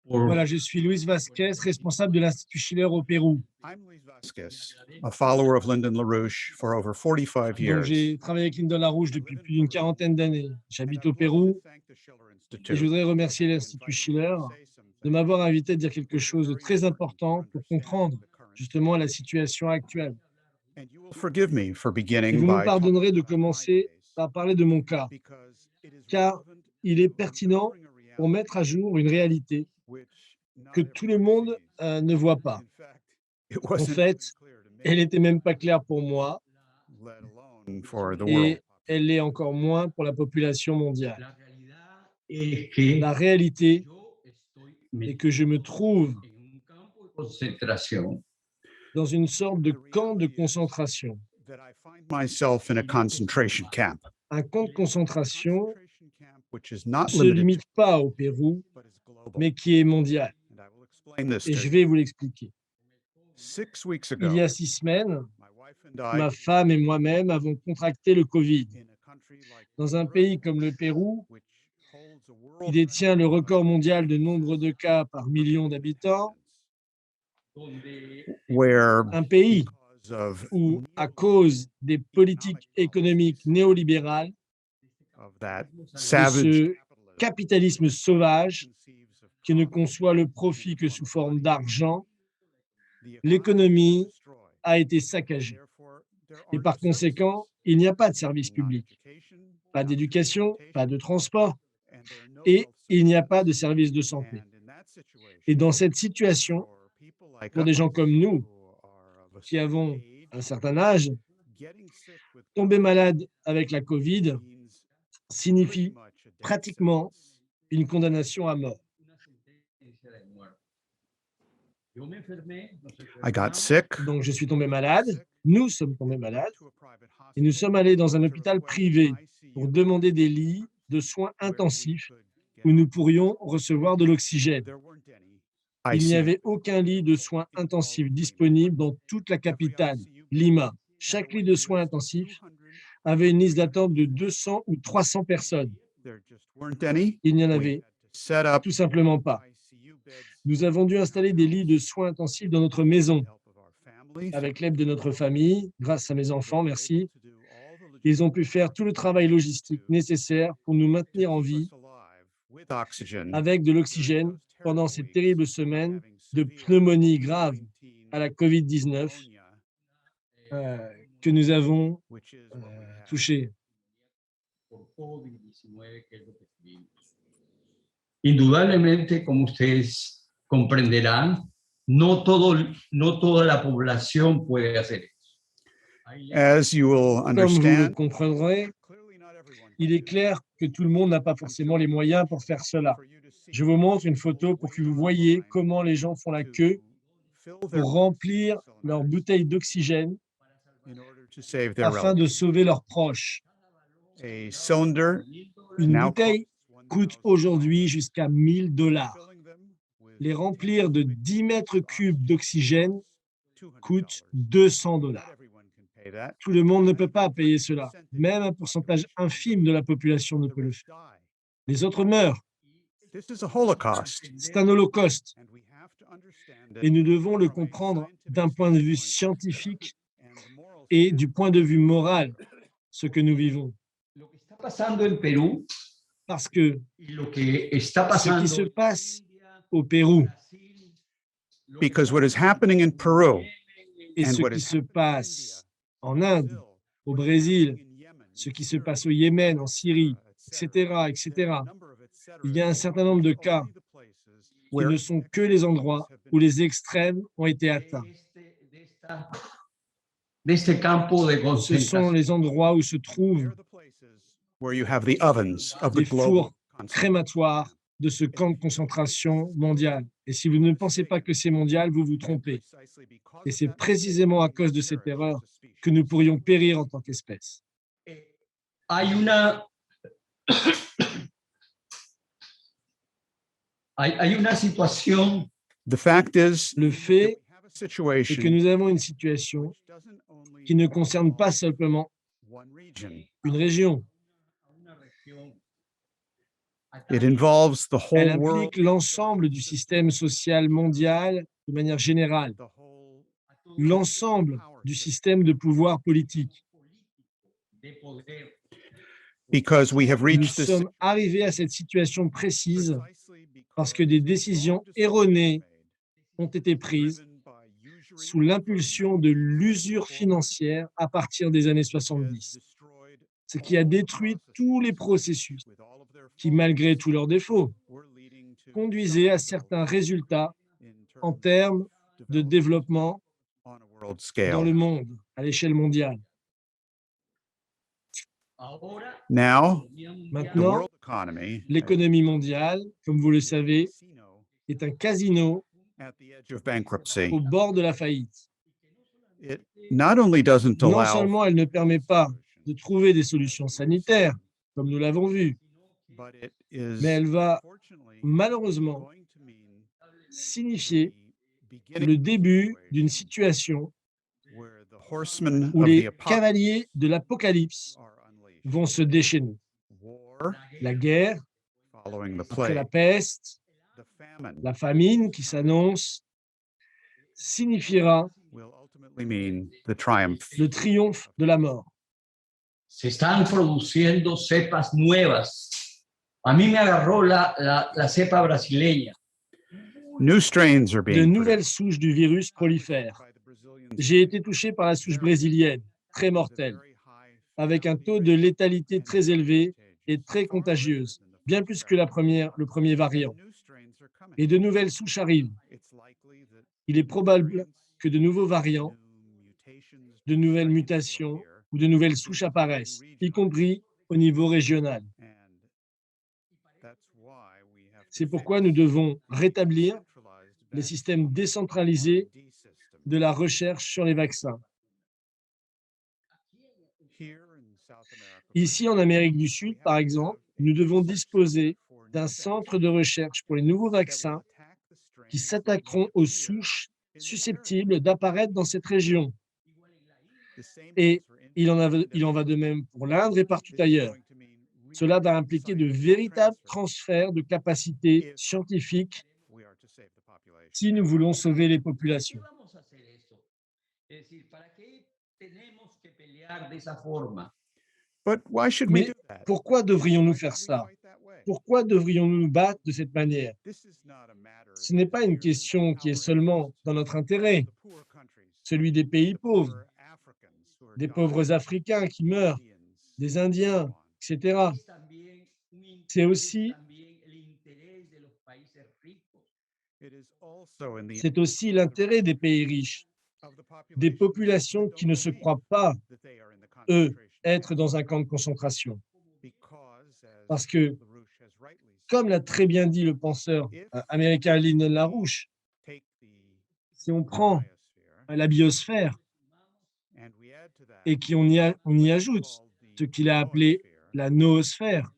Voilà, je suis Luis Vasquez, responsable de l'Institut Schiller au Pérou. I'm Luis Vasquez, a follower of Lyndon LaRouche for over 45 Donc, years. j'ai travaillé avec Lyndon LaRouche depuis plus d'une quarantaine d'années. J'habite au Pérou et je voudrais remercier l'Institut Schiller de m'avoir invité à dire quelque chose de très important pour comprendre justement la situation actuelle. And you will forgive me for Et beginning vous me by pardonnerez de talking about my commencer case, par parler de mon cas, because it is car relevant il est to pertinent uncovering a pour mettre à reality jour une réalité which que not tout le everyone monde sees. ne voit pas. In fact, it En wasn't fait, even clear to elle me, n'était même pas claire pour moi let alone for the world. et elle l'est encore moins pour la population mondiale. La realidad es que La réalité yo estoy est que je me trouve en un campo de concentración dans une sorte de camp de concentration. That I find myself in a concentration camp. Un camp de concentration Concentration camp which is not ne se limited limite to, pas au Pérou, but is global. mais qui est mondial. And I will explain this Et to je you. vais vous l'expliquer. 6 weeks Il y ago, a 6 semaines, my wife and I, ma femme et moi-même avons contracté le Covid. in a country like Dans un Peru, pays comme le Pérou, which holds a qui world détient le record mondial de nombre de cas par million d'habitants, where un pays because of où, à cause des politiques économiques néolibérales, that de savage ce capitalisme sauvage conceives of qui ne commerce conçoit le profit que sous forme d'argent, the l'économie economy is destroyed. a été saccagée. Therefore, there Et are par no services, conséquent, il n'y a pas de service not public, education, pas not d'éducation, pas de transportation, transport, and there are no et health il n'y a services. pas de service de santé. And in that situation, Et dans cette situation, for people like pour des gens us comme nous, who are of a qui certain avons age, un certain âge, getting sick with tomber COVID malade avec la Covid means pretty signifie much a death pratiquement sentence. une condamnation à mort. una sentencia de muerte. Yo me enfermé, nos I got enfermamos, sick. Donc, je suis tombé malade, nous sommes tombés malades, to a private et nous hospital sommes allés dans un to hôpital request privé ICU pour demander des lits de soins where we intensifs could get où nous oxygen. pourrions recevoir de l'oxygène. There weren't any Il n'y ICU avait aucun lit de soins in all intensifs of Lima. disponible dans toute la Every capitale, ICU bed Lima. had a Chaque lit waiting de list soins of intensifs 200. avait une liste d'attente de 200 ou 300 personnes. There just weren't any. Il n'y en We avait had to set up tout simplement pas. ICU beds Nous avons dû installer des lits de soins intensifs dans notre maison, with the help of our family. avec l'aide de notre famille, grâce à mes enfants, They were merci. able to do all the Ils ont pu logistical faire tout le travail logistique nécessaire pour nous maintenir en to keep vie us alive with oxygen avec de during l'oxygène those pendant terrible ces weeks terribles of semaines having de severe pneumonie grave COVID-19 à la COVID-19 pneumonia, que nous avons which is what we had. touchée. por COVID-19, que es lo que vivimos. Indudablemente, como ustedes comprenderán, no toda la población puede hacer eso. Hay As you will Comme vous le understand, comprendrez, clearly not everyone il can est do clair que tout le monde n'a pas forcément les moyens pour faire cela. for you to see Je vous montre une people photo pour que wait vous voyez online comment les gens font la to queue fill their pour remplir leur cylinders bouteille d'oxygène in order to save their afin de relatives. sauver leurs proches. A cylinder Une now bouteille costs coûte $1,000. aujourd'hui jusqu'à 1000 $. Filling them with Les 10 remplir de cubic 10 mètres meters cubes d'oxygen d'oxygène costs coûte $200. $200. Not everyone can pay that. Tout le monde ne peut pas payer cela. Même un pourcentage infime de la population ne The peut le rich faire. die. Les autres meurent. This is a holocaust. C'est un holocauste. And we have to understand Et it nous devons le from a comprendre scientific d'un point de vue standpoint scientifique and the moral et du point de vue moral, ce que nous vivons. Lo que está pasando en Perú Parce que y lo que está ce pasando qui se en passe India, au Pérou Brasil, lo que Because está what is happening in Peru et and ce what qui is se happening in passe India, en Inde, Brazil, au what's Brésil, happening in Yemen, ce qui se Syria, passe au Yémen, en Syrie, etc., etc., there are a etc. number of etcetera Il y a un certain nombre de cas only the places qui where ne sont que les endroits où les extrêmes ont été atteints. de este campo de Ce concentración. sont les endroits où se trouvent they're the places where you have the ovens of the les global fours concentration. crématoires de ce camp de concentration mondial. Et si vous ne pensez pas que c'est mondial, vous vous trompez. Precisely because Et of c'est that précisément à mistake, cause de we cette perish erreur as a species. que nous pourrions périr en tant qu'espèce. Hay una hay una situación The fact is Le that fait we have a est situation que nous avons une situation which doesn't only qui ne concerne pas simplement one region. une région. It involves the Elle whole world, implique l'ensemble du système social mondial de manière générale, the whole l'ensemble du système de pouvoir politique. because we have Nous reached this sommes arrivés à cette situation précise precisely parce que des décisions erronées ont été prises sous l'impulsion de l'usure financière à partir des années 70, ce qui a détruit tous les processus qui, malgré tous leurs défauts, conduisaient à certains résultats en termes de développement on a world dans scale. le monde, à l'échelle mondiale. Now, the Maintenant, world economy l'économie mondiale, comme vous le savez, est un casino at the edge of bankruptcy. au bord de la faillite. It not only doesn't Non allow, seulement elle ne permet pas de trouver des solutions sanitaires, comme nous l'avons vu, but it is mais elle va unfortunately malheureusement going to mean signifier the beginning le début d'une situation where the horsemen où of the les apocalypse cavaliers de l'Apocalypse are unleashed. vont se déchaîner. War La guerre, following the après la plague, peste, the famine la famine qui s'annonce, signifiera will ultimately mean the triumph. le triomphe de la mort. Se están produciendo cepas nuevas. A mí me agarró la cepa brasileña. New strains are De being nouvelles produced. souches du virus prolifèrent. By the Brazilians, J'ai été touché par la souche brésilienne, très mortelle, avec un taux de létalité très élevé et très contagieuse, bien plus que le premier variant. Et de nouvelles souches arrivent. Il est probable que de nouveaux variants, de nouvelles mutations ou de nouvelles souches apparaissent, y compris au niveau régional. C'est pourquoi nous devons rétablir les systèmes décentralisés de la recherche sur les vaccins. Ici, en Amérique du Sud, par exemple, nous devons disposer d'un centre de recherche pour les nouveaux vaccins qui s'attaqueront aux souches susceptibles d'apparaître dans cette région. Et il en va de même pour l'Inde et partout ailleurs. Cela va impliquer de véritables transferts de capacités scientifiques si nous voulons sauver les populations. But why should we Mais do that? pourquoi devrions-nous faire ça? Pourquoi devrions-nous nous battre de cette manière? Ce n'est pas une question qui est seulement dans notre intérêt, celui des pays pauvres, des pauvres Africains qui meurent, des Indiens, etc. C'est aussi l'intérêt des pays riches, des populations qui ne se croient pas, eux, être dans un camp de concentration. Parce que, comme l'a très bien dit le penseur américain Lyndon LaRouche, si on prend la biosphère et qu'on y ajoute ce qu'il a appelé la noosphère,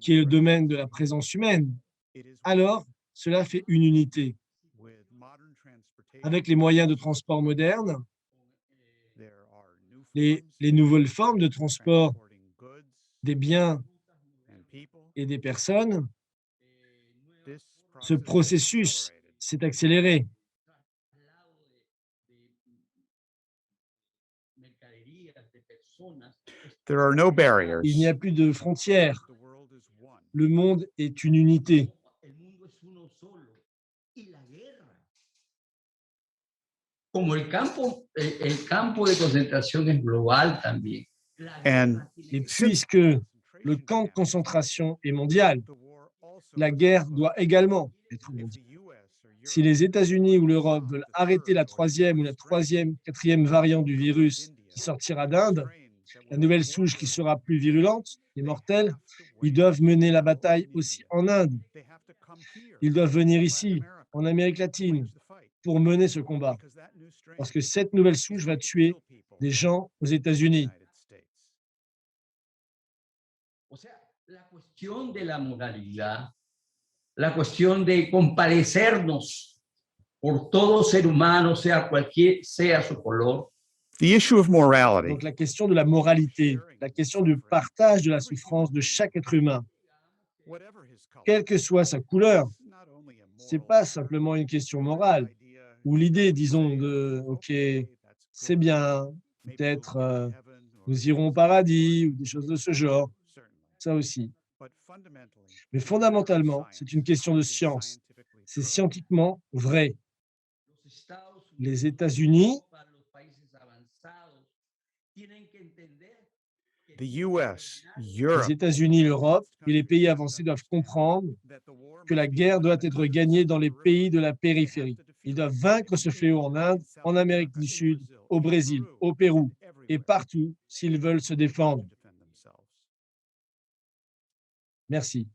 qui est le domaine de la présence humaine, alors cela fait une unité. Avec les moyens de transport modernes, les nouvelles formes de transport des biens et des personnes, ce processus s'est accéléré. There are no barriers. Il n'y a plus de frontières. Le monde est une unité. Como el campo de concentración es global también. And Et puisque le camp de concentration est mondial, la guerre doit également être mondiale. Si les États-Unis ou l'Europe veulent arrêter la troisième ou la quatrième variante du virus qui sortira d'Inde, la nouvelle souche qui sera plus virulente et mortelle, ils doivent mener la bataille aussi en Inde. Ils doivent venir ici, en Amérique latine, pour mener ce combat. Parce que cette nouvelle souche va tuer des gens aux États-Unis. O sea, la cuestión de la moralidad, la cuestión de compadecernos por todo ser humano, sea su color. the issue of morality Donc la question de la moralité, la question du partage de la souffrance de chaque être humain quelle que soit sa couleur. Ce n'est pas simplement une question morale, ou l'idée, disons, de « OK, c'est bien, peut-être nous irons au paradis » ou des choses de ce genre, ça aussi. Mais fondamentalement, c'est une question de science. C'est scientifiquement vrai. Los Estados Les Unidos, États-Unis, Europa, los países avanzados, tienen que entender que The tienen que US, terminar les Europe, États-Unis, l'Europe et les pays avancés doivent comprendre que la guerre doit être gagnée dans les pays de la périphérie. Ils doivent vaincre ce fléau en Inde, en Amérique du Sud, au Brésil, au Pérou et partout s'ils veulent se défendre. Merci.